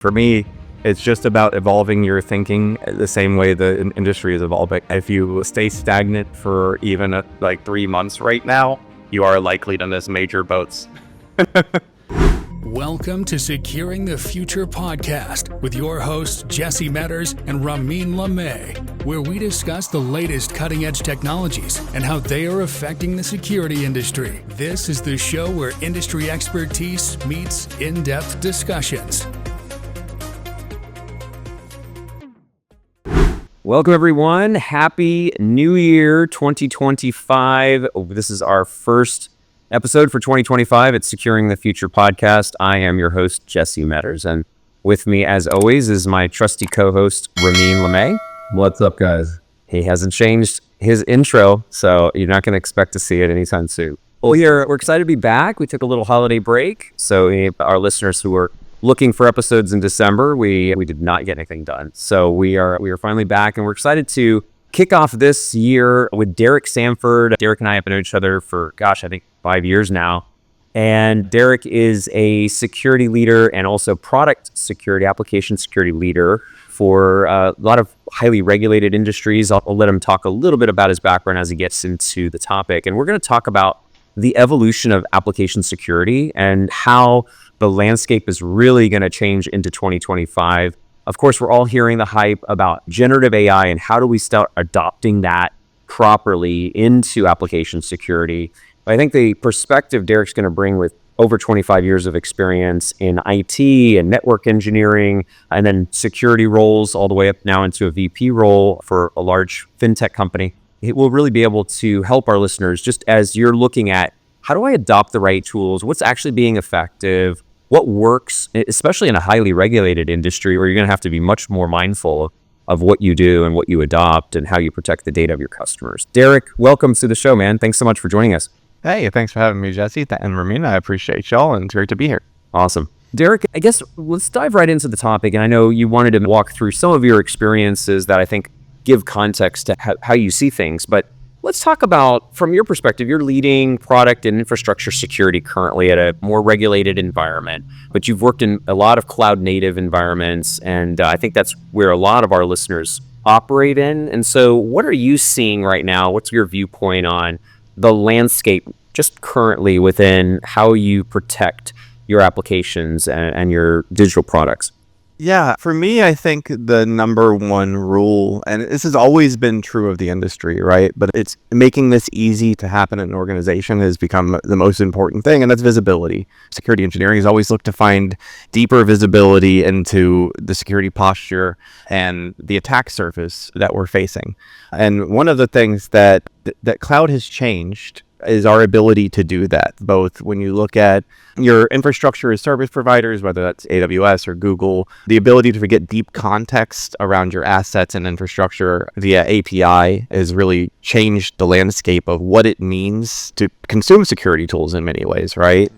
For me, it's just about evolving your thinking the same way the industry is evolving. If you stay stagnant for even like 3 months right now, you are likely to miss major boats. Welcome to Securing the Future podcast with your hosts Jesse Meadors and Ramin Lamei, where we discuss the latest cutting-edge technologies and how they are affecting the security industry. This is the show where industry expertise meets in-depth discussions. Welcome, everyone. Happy New Year 2025. This is our first episode for 2025 at Securing the Future podcast. I am your host, Jesse Meadors, and with me, as always, is my trusty co-host, Ramin Lamei. What's up, guys? He hasn't changed his intro, so you're not going to expect to see it anytime soon. Well, we're excited to be back. We took a little holiday break, so our listeners who were looking for episodes in December, we did not get anything done. So we are finally back, and we're excited to kick off this year with Derek Samford. Derek and I have known each other for, I think 5 years now. And Derek is a security leader and also product security, application security leader for a lot of highly regulated industries. I'll let him talk a little bit about his background as he gets into the topic. And we're going to talk about the evolution of application security and how the landscape is really going to change into 2025. Of course, we're all hearing the hype about generative AI and how do we start adopting that properly into application security. But I think the perspective Derek's going to bring with over 25 years of experience in IT and network engineering, and then security roles all the way up now into a VP role for a large fintech company, it will really be able to help our listeners just as you're looking at how do I adopt the right tools, what's actually being effective, what works, especially in a highly regulated industry where you're going to have to be much more mindful of what you do and what you adopt and how you protect the data of your customers. Derek, welcome to the show, man. Thanks so much for joining us. Hey, thanks for having me, Jesse and Ramin. I appreciate y'all, and it's great to be here. Awesome. Derek, I guess let's dive right into the topic. And I know you wanted to walk through some of your experiences that I think give context to how you see things, but let's talk about, from your perspective, you're leading product and infrastructure security currently at a more regulated environment, but you've worked in a lot of cloud native environments, and I think that's where a lot of our listeners operate in. And so what are you seeing right now? What's your viewpoint on the landscape just currently within how you protect your applications and your digital products? Yeah, for me, I think the number one rule, and this has always been true of the industry, right? But it's making this easy to happen in an organization has become the most important thing, and that's visibility. Security engineering has always looked to find deeper visibility into the security posture and the attack surface that we're facing. And one of the things that cloud has changed is our ability to do that, both when you look at your infrastructure as service providers, whether that's AWS or Google, the ability to get deep context around your assets and infrastructure via API has really changed the landscape of what it means to consume security tools in many ways, right?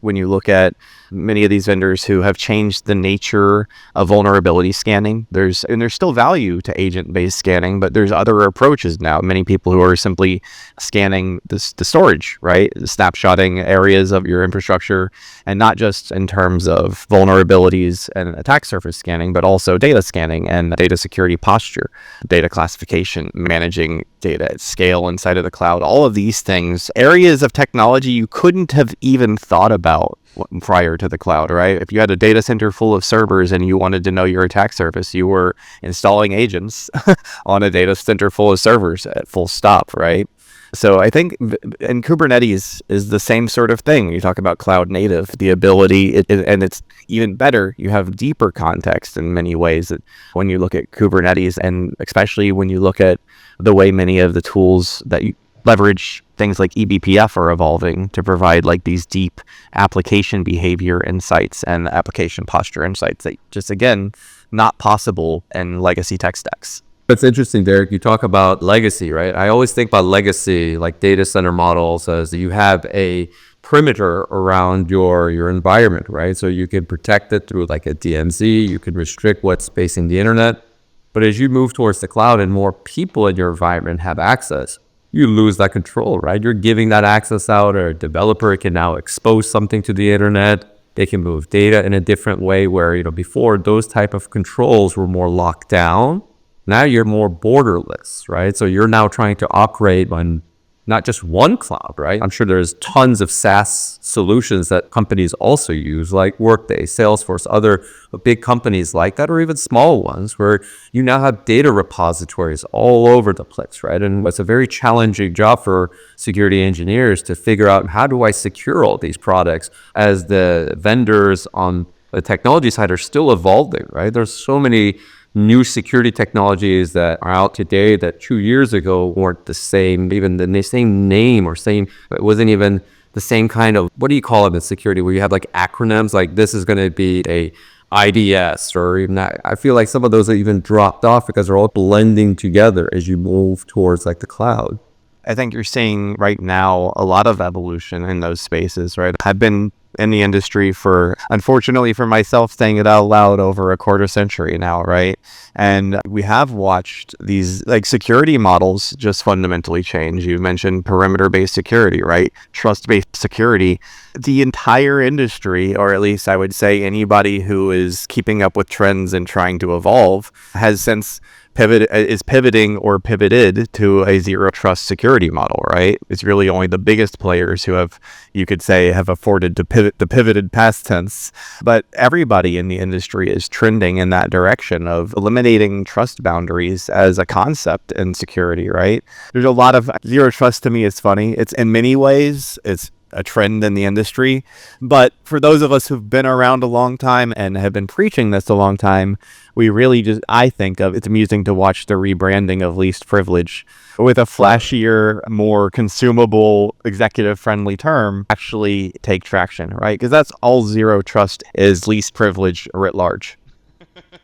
When you look at many of these vendors who have changed the nature of vulnerability scanning, there's still value to agent-based scanning, but there's other approaches now. Many people who are simply scanning the storage, right? Snapshotting areas of your infrastructure, and not just in terms of vulnerabilities and attack surface scanning, but also data scanning and data security posture, data classification, managing data at scale inside of the cloud. All of these things, areas of technology you couldn't have even thought about prior to the cloud, right? If you had a data center full of servers and you wanted to know your attack surface, you were installing agents on a data center full of servers at full stop, right? So I think, and Kubernetes is the same sort of thing. You talk about cloud native, the ability, and it's even better. You have deeper context in many ways when you look at Kubernetes, and especially when you look at the way many of the tools that you leverage things like eBPF are evolving to provide like these deep application behavior insights and application posture insights that just, again, not possible in legacy tech stacks. That's interesting, Derek. You talk about legacy, right? I always think about legacy, like data center models, as you have a perimeter around your environment, right? So you can protect it through like a DMZ, you can restrict what's facing the internet. But as you move towards the cloud and more people in your environment have access, you lose that control, right? You're giving that access out, or a developer can now expose something to the internet. They can move data in a different way where, before those type of controls were more locked down. Now you're more borderless, right? So you're now trying to operate on not just one cloud, right? I'm sure there's tons of SaaS solutions that companies also use, like Workday, Salesforce, other big companies like that, or even small ones where you now have data repositories all over the place, right? And it's a very challenging job for security engineers to figure out, how do I secure all these products as the vendors on the technology side are still evolving, right? There's so many new security technologies that are out today that 2 years ago weren't the same, even the same name, or it wasn't even the same kind of, what do you call it in security, where you have like acronyms, like this is going to be a IDS, or even that. I feel like some of those are even dropped off because they're all blending together as you move towards like the cloud. I think you're seeing right now a lot of evolution in those spaces, right? I've been in the industry for, unfortunately for myself, saying it out loud, over a quarter century now, right? And we have watched these like security models just fundamentally change. You mentioned perimeter-based security, right? Trust-based security. The entire industry, or at least I would say anybody who is keeping up with trends and trying to evolve, has since pivoting or pivoted to a zero trust security model, right? It's really only the biggest players who have, you could say, have afforded to pivot, the pivoted past tense. But everybody in the industry is trending in that direction of eliminating trust boundaries as a concept in security, right? There's a lot of zero trust. To me, is funny. It's in many ways, it's a trend in the industry. But for those of us who've been around a long time and have been preaching this a long time, we really just, I think of it's amusing to watch the rebranding of least privilege with a flashier, more consumable, executive friendly term actually take traction, right? Because that's all zero trust is, least privilege writ large.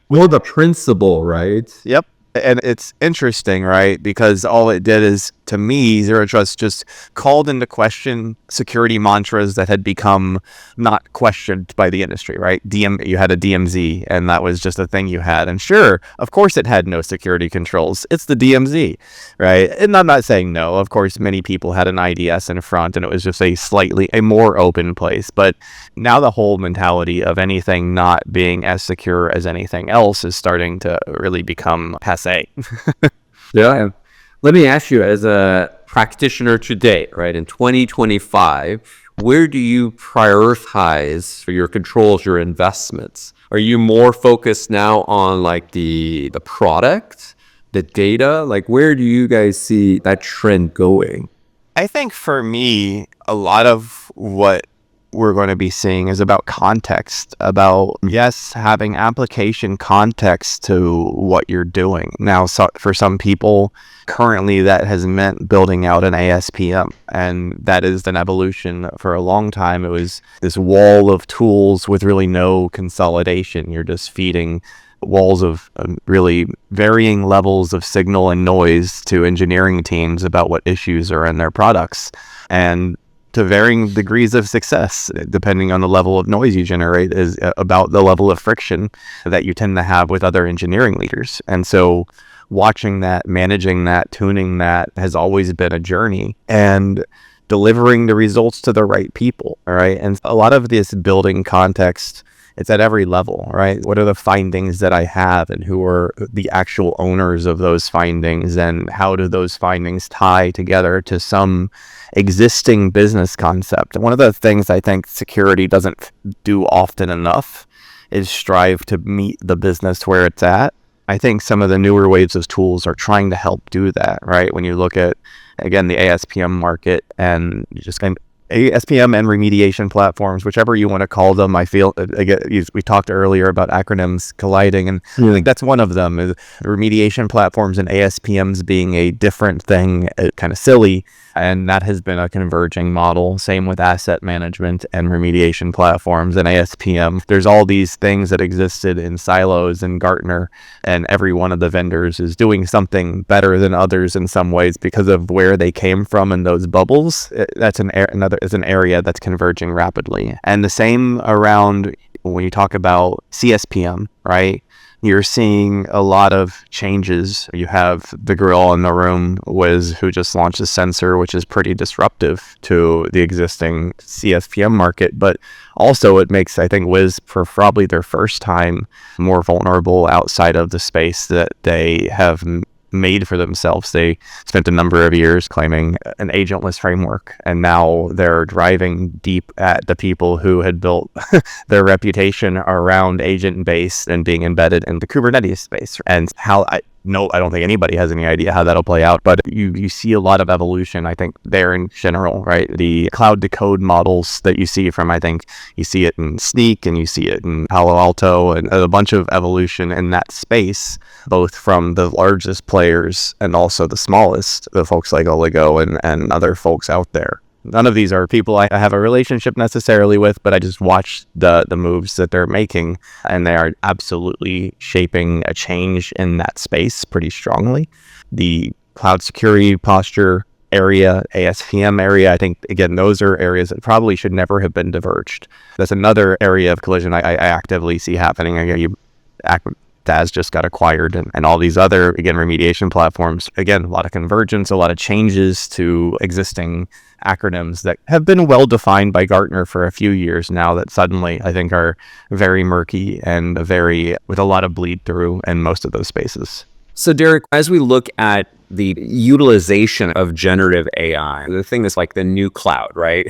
Well, the principle, right? Yep. And it's interesting, right? Because all it did is, to me, zero trust just called into question security mantras that had become not questioned by the industry, right? You had a DMZ, and that was just a thing you had. And sure, of course it had no security controls. It's the DMZ, right? And I'm not saying no. Of course, many people had an IDS in front, and it was just a more open place. But now the whole mentality of anything not being as secure as anything else is starting to really become passe. Yeah. Let me ask you, as a practitioner today, right, in 2025, where do you prioritize for your controls, your investments? Are you more focused now on like the product, the data? Like, where do you guys see that trend going? I think for me, a lot of what we're going to be seeing is about context, about, yes, having application context to what you're doing. Now, for some people, currently that has meant building out an ASPM, and that is an evolution. For a long time, it was this wall of tools with really no consolidation. You're just feeding walls of really varying levels of signal and noise to engineering teams about what issues are in their products, and to varying degrees of success, depending on the level of noise you generate, is about the level of friction that you tend to have with other engineering leaders. And so watching that, managing that, tuning that has always been a journey, and delivering the results to the right people, all right? And a lot of this building context, it's at every level, right? What are the findings that I have, and who are the actual owners of those findings, and how do those findings tie together to some existing business concept? One of the things I think security doesn't do often enough is strive to meet the business where it's at. I think some of the newer waves of tools are trying to help do that, right? When you look at, again, the ASPM market, and you just kind of ASPM and remediation platforms, whichever you want to call them. I feel, again, we talked earlier about acronyms colliding, and I think that's one of them. Is remediation platforms and ASPMs being a different thing, kind of silly, and that has been a converging model. Same with asset management and remediation platforms and ASPM. There's all these things that existed in silos in Gartner, and every one of the vendors is doing something better than others in some ways because of where they came from in those bubbles. That's an area that's converging rapidly. And the same around when you talk about CSPM, right? You're seeing a lot of changes. You have the gorilla in the room, Wiz, who just launched a sensor, which is pretty disruptive to the existing CSPM market. But also it makes, I think, Wiz, for probably their first time, more vulnerable outside of the space that they have made for themselves. They spent a number of years claiming an agentless framework, and now they're driving deep at the people who had built their reputation around agent-based and being embedded in the Kubernetes space. And how I don't think anybody has any idea how that'll play out, but you see a lot of evolution, I think, there in general, right? The cloud to code models that you see from, I think you see it in Sneak and you see it in Palo Alto, and a bunch of evolution in that space, both from the largest players and also the smallest, the folks like Oligo and other folks out there. None of these are people I have a relationship necessarily with, but I just watch the moves that they're making, and they are absolutely shaping a change in that space pretty strongly. The cloud security posture area, ASPM area, I think, again, those are areas that probably should never have been diverged. That's another area of collision I actively see happening. DAS just got acquired, and all these other, again, remediation platforms. Again, a lot of convergence, a lot of changes to existing acronyms that have been well defined by Gartner for a few years now that suddenly I think are very murky and with a lot of bleed through in most of those spaces. So Derek, as we look at the utilization of generative AI, the thing that's like the new cloud, right?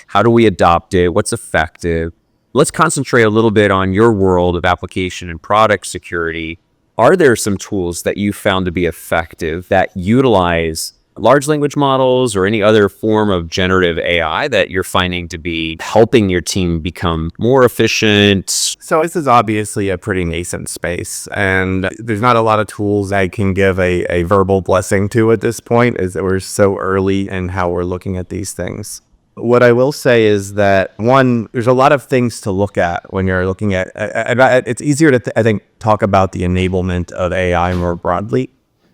How do we adopt it? What's effective? Let's concentrate a little bit on your world of application and product security. Are there some tools that you found to be effective that utilize large language models or any other form of generative AI that you're finding to be helping your team become more efficient? So this is obviously a pretty nascent space, and there's not a lot of tools I can give a verbal blessing to at this point, as we're so early in how we're looking at these things. What I will say is that, one, there's a lot of things to look at when you're looking at, it's easier to, I think, talk about the enablement of AI more broadly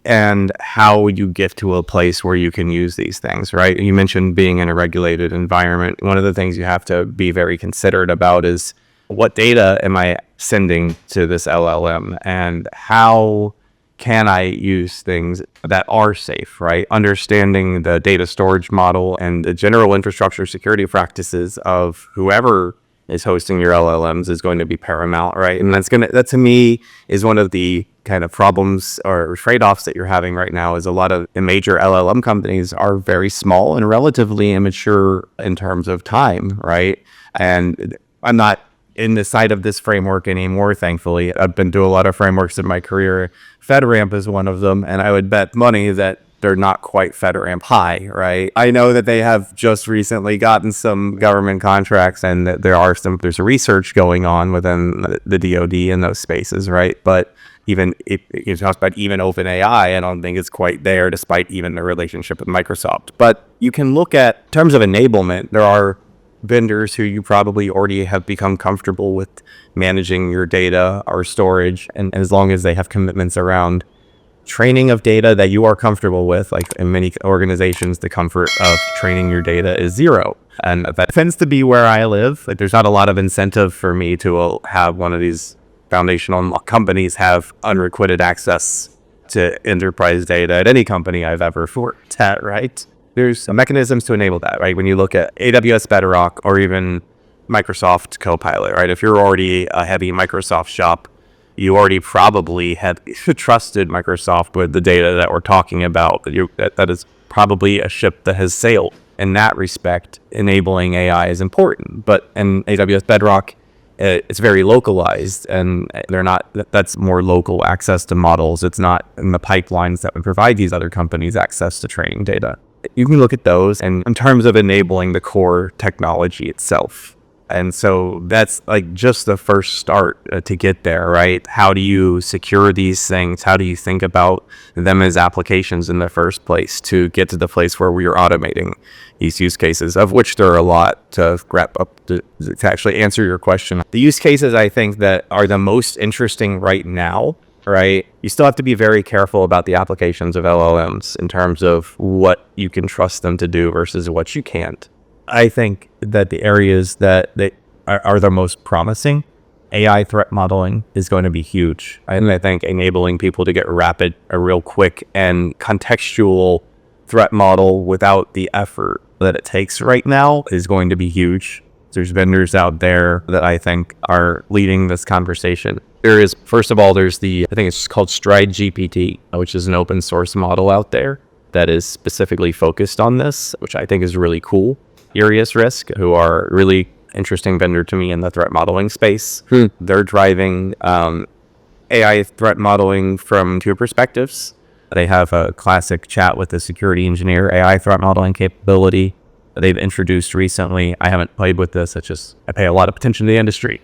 and how you get to a place where you can use these things, right? You mentioned being in a regulated environment. One of the things you have to be very considerate about is what data am I sending to this LLM, and how can I use things that are safe, right? Understanding the data storage model and the general infrastructure security practices of whoever is hosting your LLMs is going to be paramount, right? And that to me is one of the kind of problems or trade-offs that you're having right now, is a lot of the major LLM companies are very small and relatively immature in terms of time, right? And I'm not in the side of this framework anymore, thankfully. I've been doing a lot of frameworks in my career. FedRAMP is one of them, and I would bet money that they're not quite FedRAMP high, right? I know that they have just recently gotten some government contracts, and that there's research going on within the DoD in those spaces, right? But even if you talk about even OpenAI, I don't think it's quite there, despite even the relationship with Microsoft. But you can look at, in terms of enablement, there are vendors who you probably already have become comfortable with managing your data or storage, and as long as they have commitments around training of data that you are comfortable with, like in many organizations, the comfort of training your data is zero. And that tends to be where I live. Like, there's not a lot of incentive for me to have one of these foundational companies have unrequited access to enterprise data at any company I've ever worked at, right? There's mechanisms to enable that, right? When you look at AWS Bedrock or even Microsoft Copilot, right? If you're already a heavy Microsoft shop, you already probably have trusted Microsoft with the data that we're talking about. That is probably a ship that has sailed. In that respect, enabling AI is important. But in AWS Bedrock, it's very localized, and that's more local access to models. It's not in the pipelines that would provide these other companies access to training data. You can look at those, and in terms of enabling the core technology itself. And so that's like just the first start to get there, right? How do you secure these things? How do you think about them as applications in the first place to get to the place where we are automating these use cases, of which there are a lot to wrap up to actually answer your question. The use cases I think that are the most interesting right now, right? You still have to be very careful about the applications of LLMs in terms of what you can trust them to do versus what you can't. I think that the areas that are the most promising AI threat modeling is going to be huge. And I think enabling people to get rapid, a real quick and contextual threat model without the effort that it takes right now is going to be huge. There's vendors out there that I think are leading this conversation. There is, first of all, there's I think it's called Stride GPT, which is an open source model out there that is specifically focused on this, which I think is really cool. Urius Risk, who are really interesting vendor to me in the threat modeling space. They're driving AI threat modeling from two perspectives. They have a classic chat with the security engineer AI threat modeling capability they've introduced recently. I haven't played with this. It's just, I pay a lot of attention to the industry.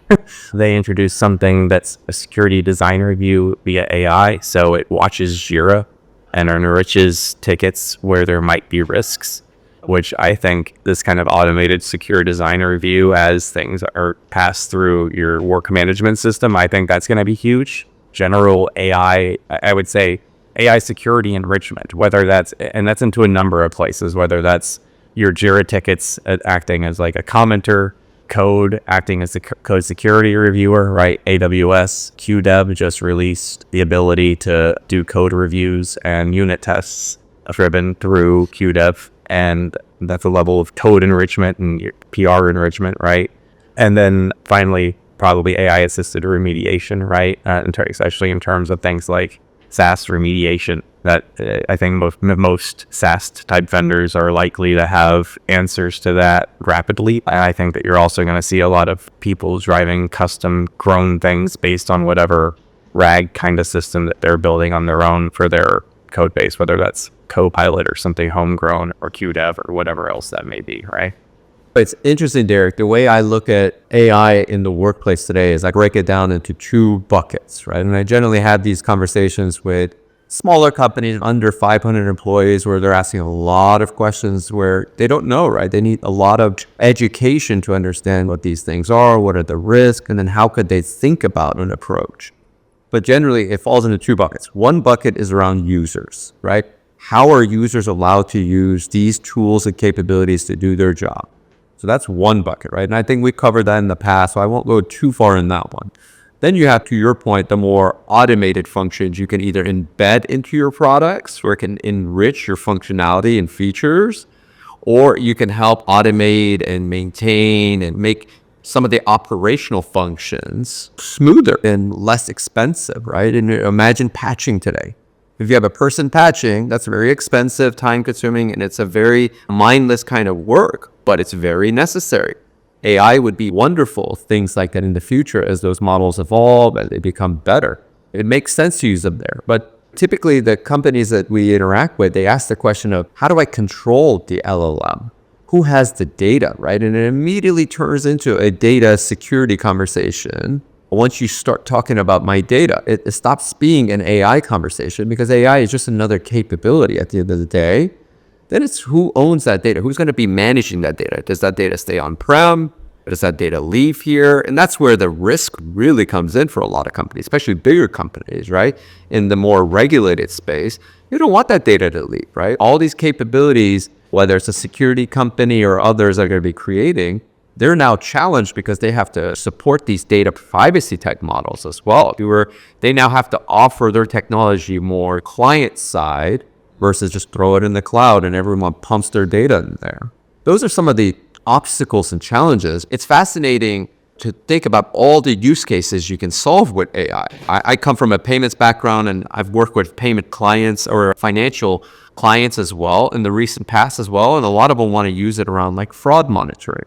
They introduced something that's a security design review via AI. So it watches Jira and enriches tickets where there might be risks, which I think this kind of automated secure design review as things are passed through your work management system, I think that's going to be huge. General AI, I would say AI security enrichment, whether that's into a number of places, whether that's your Jira tickets acting as like a commenter, code acting as a code security reviewer, right? AWS QDev just released the ability to do code reviews and unit tests driven through QDev. And that's a level of code enrichment and PR enrichment, right? And then finally, probably AI assisted remediation, right? Especially in terms of things like SaaS remediation, that I think most SaaS type vendors are likely to have answers to that rapidly. And I think that you're also going to see a lot of people driving custom grown things based on whatever RAG kind of system that they're building on their own for their code base, whether that's Copilot or something homegrown or QDev or whatever else that may be, right? It's interesting, Derek. The way I look at AI in the workplace today is I break it down into two buckets, right? And I generally have these conversations with smaller companies under 500 employees where they're asking a lot of questions where they don't know, right? They need a lot of education to understand what these things are, what are the risks, and then how could they think about an approach. But generally, it falls into two buckets. One bucket is around users, right? How are users allowed to use these tools and capabilities to do their job? So that's one bucket, right? And I think we covered that in the past, so I won't go too far in that one. Then you have, to your point, the more automated functions you can either embed into your products where it can enrich your functionality and features, or you can help automate and maintain and make some of the operational functions smoother and less expensive, right? And imagine patching today. If you have a person patching, that's very expensive, time consuming, and it's a very mindless kind of work, but it's very necessary. AI would be wonderful, things like that in the future as those models evolve and they become better. It makes sense to use them there. But typically the companies that we interact with, they ask the question of, how do I control the LLM? Who has the data, right? And it immediately turns into a data security conversation. Once you start talking about my data, it stops being an AI conversation because AI is just another capability at the end of the day. Then it's who owns that data? Who's going to be managing that data? Does that data stay on-prem? Does that data leave here? And that's where the risk really comes in for a lot of companies, especially bigger companies, right? In the more regulated space, you don't want that data to leave, right? All these capabilities, whether it's a security company or others are going to be creating, they're now challenged because they have to support these data privacy tech models as well. They now have to offer their technology more client side versus just throw it in the cloud and everyone pumps their data in there. Those are some of the obstacles and challenges. It's fascinating to think about all the use cases you can solve with AI. I come from a payments background and I've worked with payment clients or financial clients as well in the recent past as well. And a lot of them want to use it around like fraud monitoring,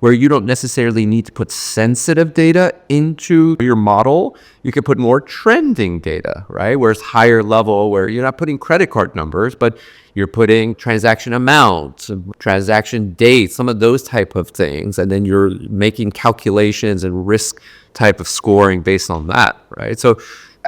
where you don't necessarily need to put sensitive data into your model. You can put more trending data, right? Where it's higher level, where you're not putting credit card numbers, but you're putting transaction amounts, transaction dates, some of those type of things. And then you're making calculations and risk type of scoring based on that, right? So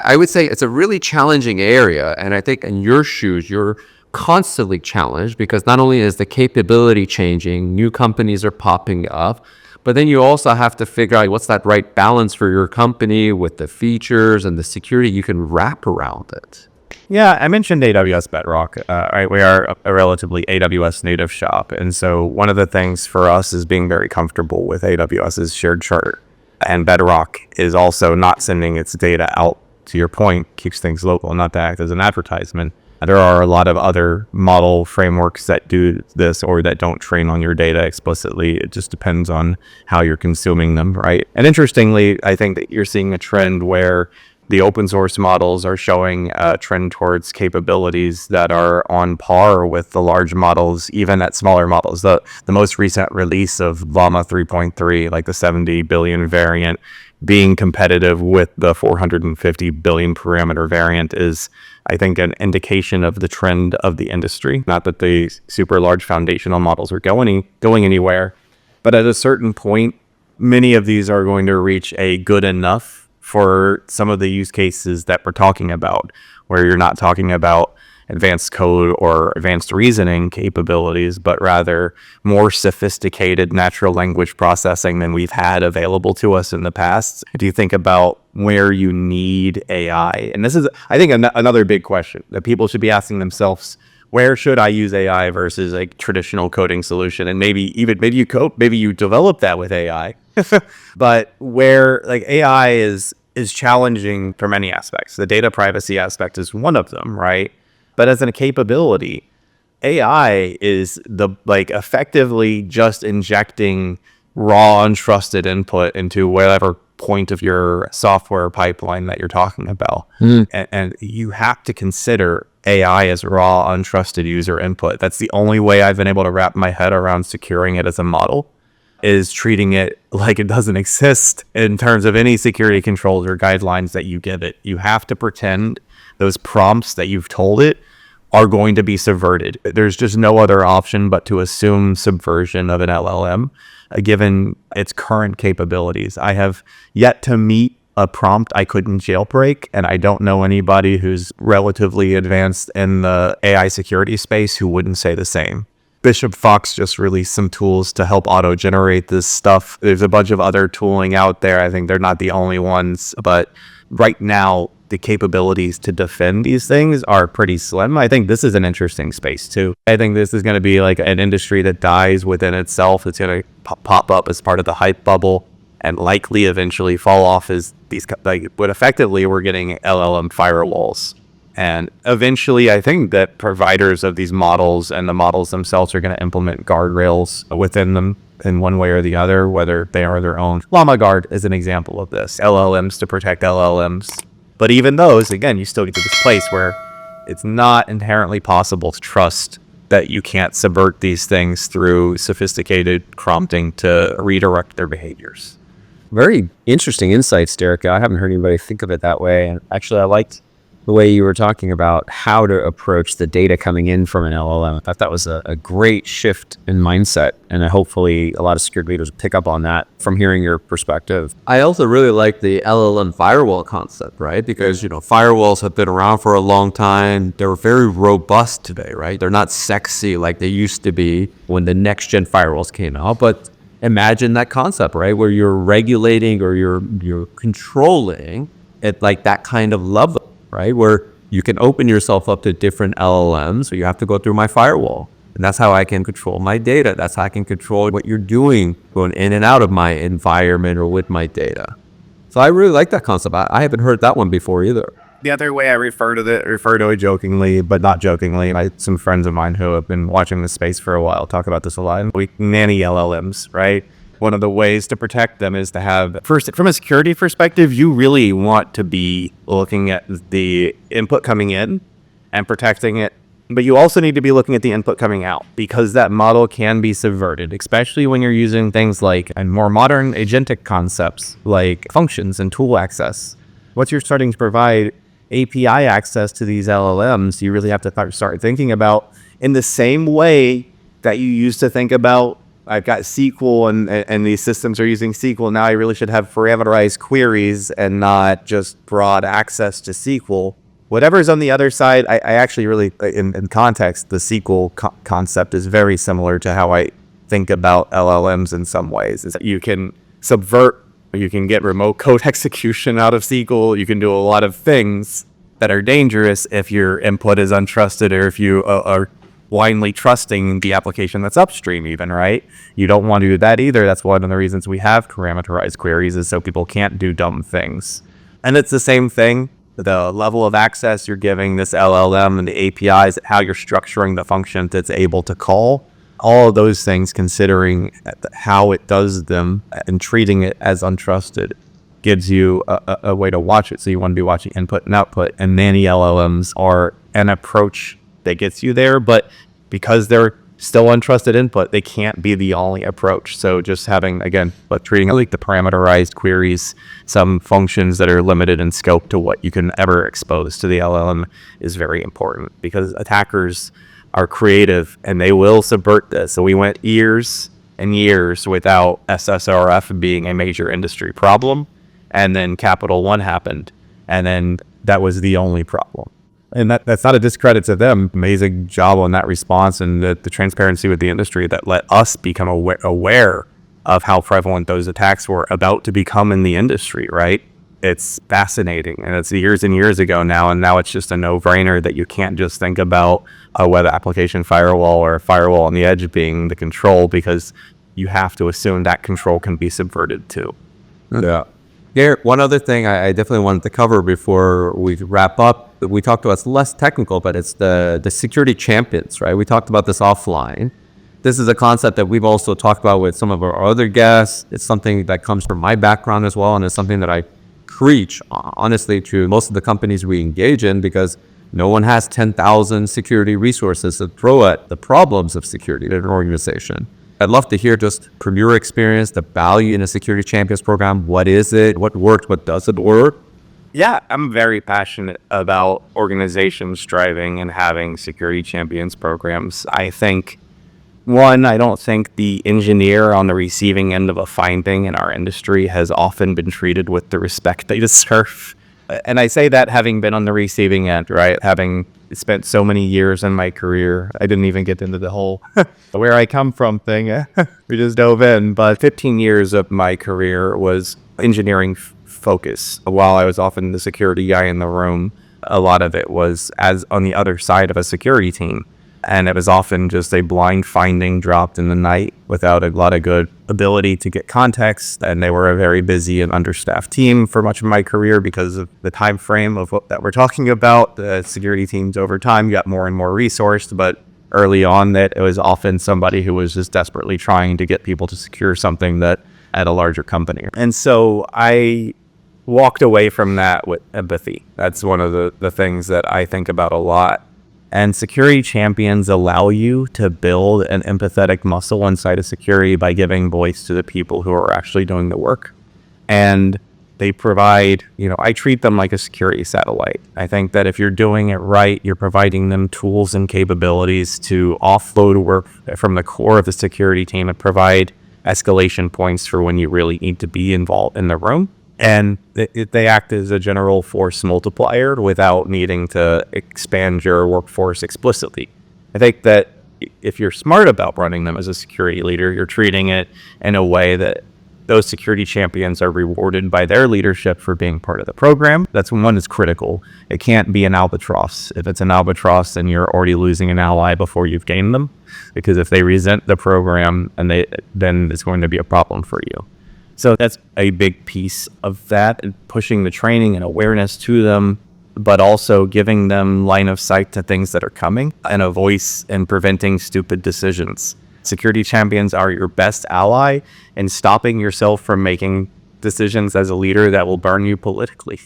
I would say it's a really challenging area. And I think in your shoes, you're constantly challenged because not only is the capability changing, new companies are popping up, but then you also have to figure out what's that right balance for your company with the features and the security you can wrap around it. Yeah, I mentioned AWS Bedrock. Right, we are a relatively AWS native shop, and so one of the things for us is being very comfortable with AWS's shared chart And Bedrock is also not sending its data out, to your point, keeps things local, not to act as an advertisement. There are a lot of other model frameworks that do this or that don't train on your data explicitly. It just depends on how you're consuming them, right? And interestingly, I think that you're seeing a trend where the open source models are showing a trend towards capabilities that are on par with the large models, even at smaller models. The most recent release of Llama 3.3, like the 70 billion variant, being competitive with the 450 billion parameter variant is, I think, an indication of the trend of the industry. Not that the super large foundational models are going anywhere, but at a certain point, many of these are going to reach a good enough for some of the use cases that we're talking about, where you're not talking about advanced code or advanced reasoning capabilities, but rather more sophisticated natural language processing than we've had available to us in the past. Do you think about where you need AI? And this is, I think, another big question that people should be asking themselves. Where should I use AI versus a traditional coding solution? And maybe you develop that with AI, but where like AI is challenging for many aspects. The data privacy aspect is one of them, right? But as a capability, AI is effectively just injecting raw, untrusted input into whatever point of your software pipeline that you're talking about. And you have to consider AI as raw, untrusted user input. That's the only way I've been able to wrap my head around securing it as a model, is treating it like it doesn't exist in terms of any security controls or guidelines that you give it. You have to pretend those prompts that you've told it are going to be subverted. There's just no other option but to assume subversion of an LLM, given its current capabilities. I have yet to meet a prompt I couldn't jailbreak, and I don't know anybody who's relatively advanced in the AI security space who wouldn't say the same. Bishop Fox just released some tools to help auto-generate this stuff. There's a bunch of other tooling out there. I think they're not the only ones, but right now, the capabilities to defend these things are pretty slim. I think this is an interesting space too. I think this is going to be like an industry that dies within itself. It's going to pop up as part of the hype bubble and likely eventually fall off as these, but effectively we're getting LLM firewalls. And eventually I think that providers of these models and the models themselves are going to implement guardrails within them in one way or the other, whether they are their own. Llama Guard is an example of this. LLMs to protect LLMs. But even those, again, you still get to this place where it's not inherently possible to trust that you can't subvert these things through sophisticated prompting to redirect their behaviors. Very interesting insights, Derek. I haven't heard anybody think of it that way. And actually, I liked the way you were talking about how to approach the data coming in from an LLM. I thought that was a great shift in mindset, and hopefully a lot of security leaders pick up on that from hearing your perspective. I also really like the LLM firewall concept, right? Because, firewalls have been around for a long time. They're very robust today, right? They're not sexy like they used to be when the next gen firewalls came out, but imagine that concept, right? Where you're regulating or you're controlling at like that kind of level, right? Where you can open yourself up to different LLMs, so you have to go through my firewall. And that's how I can control my data. That's how I can control what you're doing going in and out of my environment or with my data. So I really like that concept. I haven't heard that one before either. The other way I refer to it jokingly, but not jokingly. Some friends of mine who have been watching this space for a while talk about this a lot. We nanny LLMs, right? One of the ways to protect them is to have, first, from a security perspective, you really want to be looking at the input coming in and protecting it. But you also need to be looking at the input coming out, because that model can be subverted, especially when you're using things like, and more modern agentic concepts like functions and tool access. Once you're starting to provide API access to these LLMs, you really have to start thinking about, in the same way that you used to think about, I've got SQL and these systems are using SQL. Now I really should have parameterized queries and not just broad access to SQL. Whatever's on the other side, I actually really, in context, the SQL concept is very similar to how I think about LLMs in some ways. Is that you can subvert, you can get remote code execution out of SQL. You can do a lot of things that are dangerous if your input is untrusted, or if you are blindly trusting the application that's upstream even, right? You don't want to do that either. That's one of the reasons we have parameterized queries, is so people can't do dumb things. And it's the same thing. The level of access you're giving this LLM and the APIs, how you're structuring the functions it's able to call, all of those things, considering how it does them and treating it as untrusted, gives you a way to watch it. So you want to be watching input and output, and many LLMs are an approach that gets you there, but because they're still untrusted input, they can't be the only approach. So just having, again, but treating it like the parameterized queries, some functions that are limited in scope to what you can ever expose to the LLM is very important, because attackers are creative and they will subvert this. So we went years and years without SSRF being a major industry problem, and then Capital One happened, and then that was the only problem. And that's not a discredit to them. Amazing job on that response and the transparency with the industry that let us become aware of how prevalent those attacks were about to become in the industry, right? It's fascinating, and it's years and years ago now, and now it's just a no-brainer that you can't just think about a web application firewall or a firewall on the edge being the control, because you have to assume that control can be subverted too. Yeah. Derek, one other thing I definitely wanted to cover before we wrap up, we talked about, it's less technical, but it's the security champions, right? We talked about this offline. This is a concept that we've also talked about with some of our other guests. It's something that comes from my background as well, and it's something that I preach, honestly, to most of the companies we engage in, because no one has 10,000 security resources to throw at the problems of security in an organization. I'd love to hear, just from your experience, the value in a security champions program. What is it? What worked? What doesn't work? Yeah, I'm very passionate about organizations striving and having security champions programs. I think, one, I don't think the engineer on the receiving end of a finding in our industry has often been treated with the respect they deserve. And I say that having been on the receiving end, right? Having spent so many years in my career. I didn't even get into the whole where I come from thing. We just dove in. But 15 years of my career was engineering focus. While I was often the security guy in the room, a lot of it was as on the other side of a security team. And it was often just a blind finding dropped in the night without a lot of good ability to get context. And they were a very busy and understaffed team for much of my career because of the time frame of what that we're talking about. The security teams over time got more and more resourced, but early on that it was often somebody who was just desperately trying to get people to secure something that at a larger company. And so I walked away from that with empathy. That's one of the things that I think about a lot. And security champions allow you to build an empathetic muscle inside of security by giving voice to the people who are actually doing the work. And they provide, I treat them like a security satellite. I think that if you're doing it right, you're providing them tools and capabilities to offload work from the core of the security team and provide escalation points for when you really need to be involved in the room. And they act as a general force multiplier without needing to expand your workforce explicitly. I think that if you're smart about running them as a security leader, you're treating it in a way that those security champions are rewarded by their leadership for being part of the program. That's one is critical. It can't be an albatross. If it's an albatross, then you're already losing an ally before you've gained them, because if they resent the program, then it's going to be a problem for you. So that's a big piece of that, pushing the training and awareness to them, but also giving them line of sight to things that are coming and a voice in preventing stupid decisions. Security champions are your best ally in stopping yourself from making decisions as a leader that will burn you politically.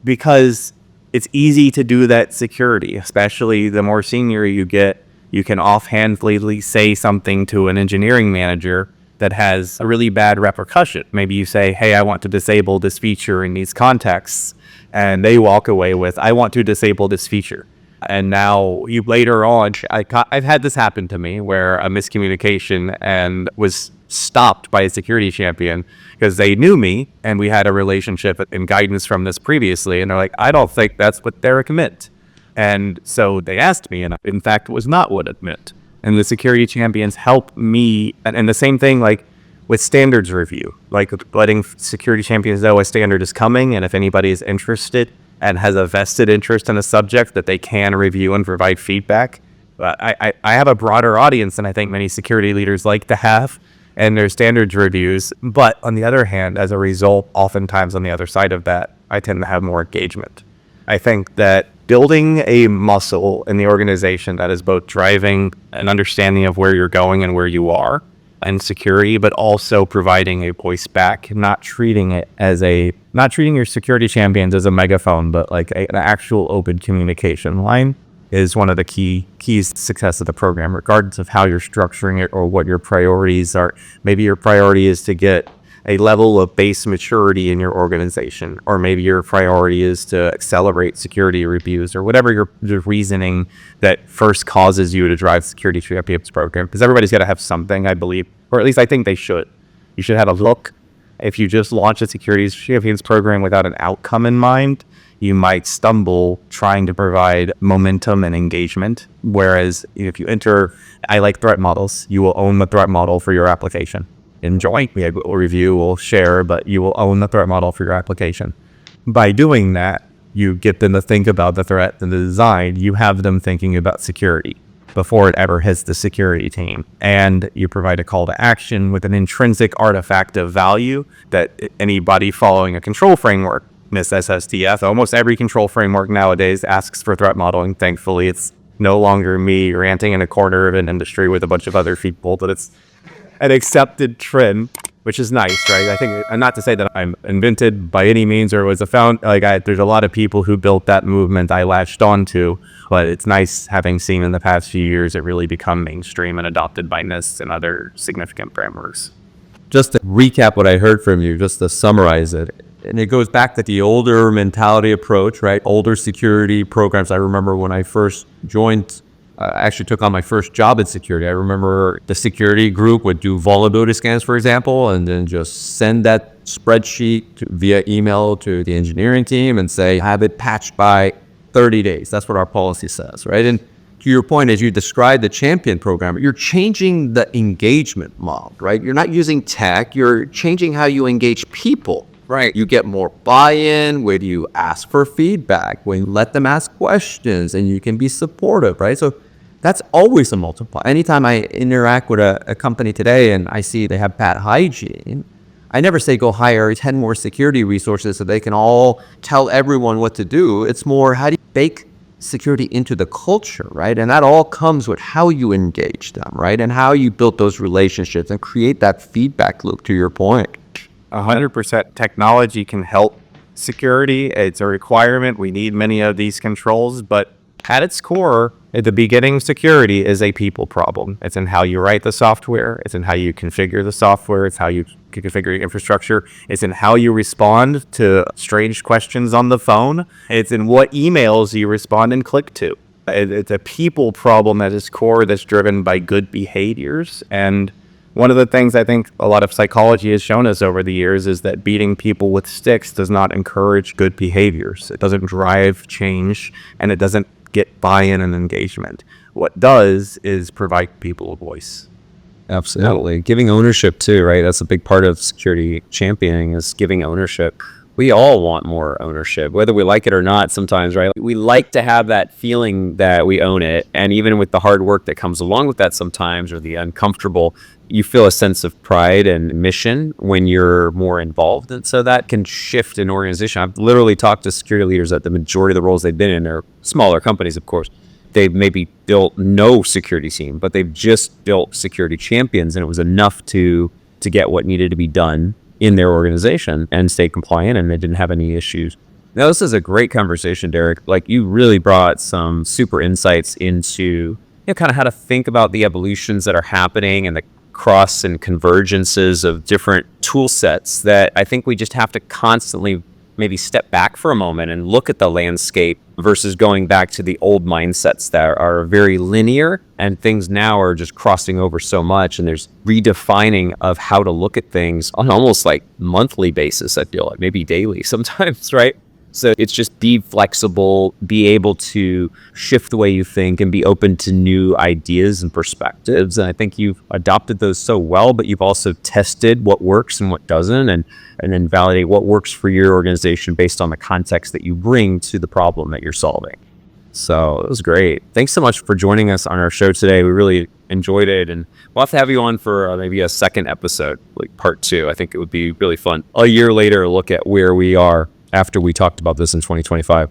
Because it's easy to do that security, especially the more senior you get. You can offhandedly say something to an engineering manager that has a really bad repercussion. Maybe you say, hey, I want to disable this feature in these contexts. And they walk away with, I want to disable this feature. And now you later on, I've had this happen to me where a miscommunication and was stopped by a security champion because they knew me and we had a relationship and guidance from this previously. And they're like, I don't think that's what Derek meant. And so they asked me, and in fact, it was not what it meant. And the security champions help me. And the same thing, like with standards review, like letting security champions know a standard is coming. And if anybody is interested and has a vested interest in a subject, that they can review and provide feedback. I have a broader audience than I think many security leaders like to have and their standards reviews. But on the other hand, as a result, oftentimes on the other side of that, I tend to have more engagement. I think that building a muscle in the organization that is both driving an understanding of where you're going and where you are and security, but also providing a voice back, not treating your security champions as a megaphone, but like an actual open communication line is one of the keys to success of the program, regardless of how you're structuring it or what your priorities are. Maybe your priority is to get a level of base maturity in your organization, or maybe your priority is to accelerate security reviews, or whatever your reasoning that first causes you to drive security champions program. Because everybody's got to have something, I believe, or at least I think they should. You should have a look. If you just launch a security champions program without an outcome in mind, you might stumble trying to provide momentum and engagement. Whereas if you enter, I like threat models, you will own the threat model for your application. Enjoy, we'll review, we'll share, but you will own the threat model for your application. By doing that, you get them to think about the threat and the design. You have them thinking about security before it ever hits the security team. And you provide a call to action with an intrinsic artifact of value that anybody following a control framework, SSDF, almost every control framework nowadays asks for threat modeling. Thankfully, it's no longer me ranting in a corner of an industry with a bunch of other people, but it's an accepted trend, which is nice, right? I think, and not to say that I'm invented by any means or was there's a lot of people who built that movement I latched onto, but it's nice having seen in the past few years it really become mainstream and adopted by NIST and other significant frameworks. Just to recap what I heard from you, just to summarize it, and it goes back to the older mentality approach, right? Older security programs. I remember when I first joined, actually took on my first job in security. I remember the security group would do vulnerability scans, for example, and then just send that spreadsheet via email to the engineering team and say, have it patched by 30 days. That's what our policy says, right? And to your point, as you described the champion program, you're changing the engagement model, right? You're not using tech, you're changing how you engage people. Right. You get more buy-in when you ask for feedback, when you let them ask questions, and you can be supportive, right? So that's always a multiplier. Anytime I interact with a company today and I see they have bad hygiene, I never say go hire 10 more security resources so they can all tell everyone what to do. It's more, how do you bake security into the culture, right? And that all comes with how you engage them, right? And how you build those relationships and create that feedback loop, to your point. 100% technology can help security. It's a requirement. We need many of these controls, but at its core, at the beginning, security is a people problem. It's in how you write the software. It's in how you configure the software. It's how you configure your infrastructure. It's in how you respond to strange questions on the phone. It's in what emails you respond and click to. It's a people problem at its core that's driven by good behaviors. And one of the things I think a lot of psychology has shown us over the years is that beating people with sticks does not encourage good behaviors. It doesn't drive change, and it doesn't get buy-in and engagement. What does is provide people a voice. Absolutely. Giving ownership too, right? That's a big part of security championing, is giving ownership. We all want more ownership, whether we like it or not sometimes, right? We like to have that feeling that we own it. And even with the hard work that comes along with that sometimes, or the uncomfortable, you feel a sense of pride and mission when you're more involved. And so that can shift an organization. I've literally talked to security leaders that the majority of the roles they've been in are smaller companies, of course. They've maybe built no security team, but they've just built security champions, and it was enough to get what needed to be done in their organization and stay compliant, and they didn't have any issues. Now, this is a great conversation, Derek. Like, you really brought some super insights into kind of how to think about the evolutions that are happening and the cross and convergences of different tool sets that I think we just have to constantly maybe step back for a moment and look at the landscape versus going back to the old mindsets that are very linear, and things now are just crossing over so much, and there's redefining of how to look at things on almost like monthly basis, I feel like, maybe daily sometimes, right? So it's just be flexible, be able to shift the way you think, and be open to new ideas and perspectives. And I think you've adopted those so well, but you've also tested what works and what doesn't, and then validate what works for your organization based on the context that you bring to the problem that you're solving. So it was great. Thanks so much for joining us on our show today. We really enjoyed it, and we'll have to have you on for maybe a second episode, like part 2. I think it would be really fun. A year later, look at where we are after we talked about this in 2025.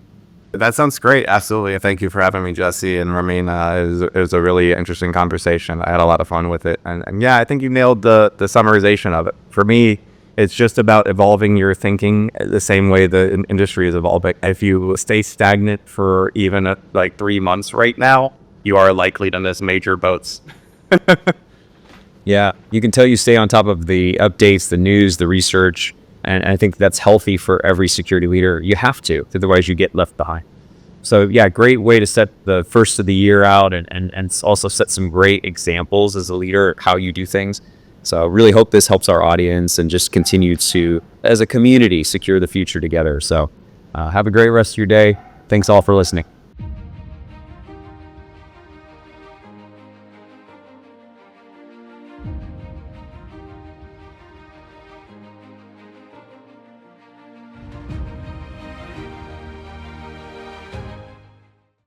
That sounds great. Absolutely. Thank you for having me, Jesse and Ramin. It was a really interesting conversation. I had a lot of fun with it. And yeah, I think you nailed the summarization of it. For me, it's just about evolving your thinking the same way the industry is evolving. If you stay stagnant for even like 3 months right now, you are likely to miss major boats. Yeah, you can tell you stay on top of the updates, the news, the research, and I think that's healthy for every security leader. You have to, otherwise you get left behind. So yeah, great way to set the first of the year out and also set some great examples as a leader, how you do things. So really hope this helps our audience and just continue to, as a community, secure the future together. So have a great rest of your day. Thanks all for listening.